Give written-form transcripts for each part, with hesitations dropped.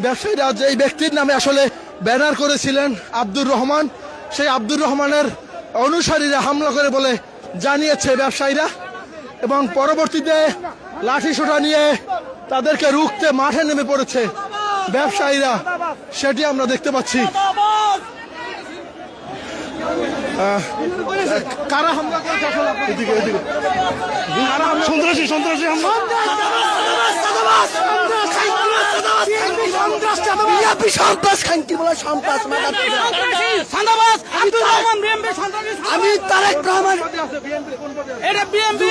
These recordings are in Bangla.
ব্যবসায়ীরা যে ব্যক্তির নামে আসলে ব্যানার করেছিলেন আব্দুর রহমান, সেই আব্দুর রহমানের অনুসারীরা হামলা করে বলে জানিয়েছে ব্যবসায়ীরা, এবং পরবর্তীতে লাঠিসোঁটা নিয়ে তাদেরকে রুখতে মাঠে নেমে পড়েছে ব্যবসায়ীরা, সেটি আমরা দেখতে পাচ্ছি। কারা হামলা করেছে? সন্ত্রাসী সন্ত্রাসী হামলা। আমি তারেক রহমান, এটা বিএনপি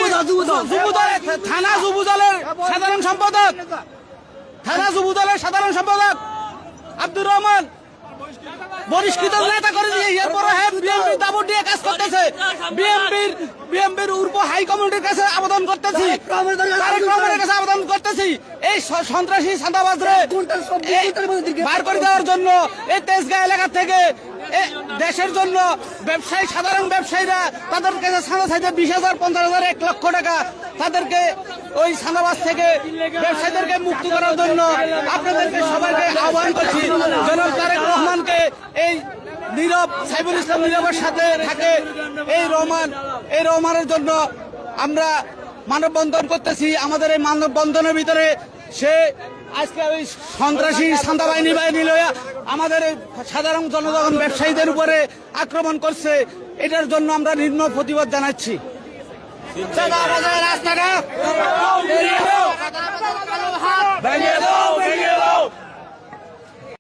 থানা যুবদলের সাধারণ সম্পাদক, থানা যুবদলের সাধারণ সম্পাদক আব্দুর রহমান বহিষ্কৃত নেতা করে দিয়ে এরপরে বিএনপি দাবর দিয়ে কাজ করতেছে। বিএনপির উর্ব হাই কমিটির কাছে আবেদন করতেছি, তারেক রহমানের কাছে আবেদন করতেছি এই সন্ত্রাসী চাঁদাবাজরে বার করে দেওয়ার জন্য। এই তেজগাঁ এলাকা থেকে দেশের জন্য ব্যবসায়ী, সাধারণ ব্যবসায়ীরা তাদের কাছে চাঁদা চাইতে 20,000, 50,000, 1 লক্ষ টাকা, তাদেরকে ওই চাঁদাবাজ থেকে ব্যবসায়ীদেরকে মুক্তি করার জন্য আপনাদেরকে সবাইকে আহ্বান করছি। জনাব তারেক রহমানকে, এই নীরব সাইফুল ইসলাম নীরবের সাথে থাকে এই রহমানের জন্য আমরা মানববন্ধন করতেছি। আমাদের এই মানববন্ধনের ভিতরে সে আজকে ওই সন্ত্রাসী চাঁদা বাহিনী লইয়া আমাদের সাধারণ জনগণ ব্যবসায়ীদের উপরে আক্রমণ করছে। এটার জন্য আমরা নিম্ন প্রতিবাদ জানাচ্ছি। রাস্তাঘাট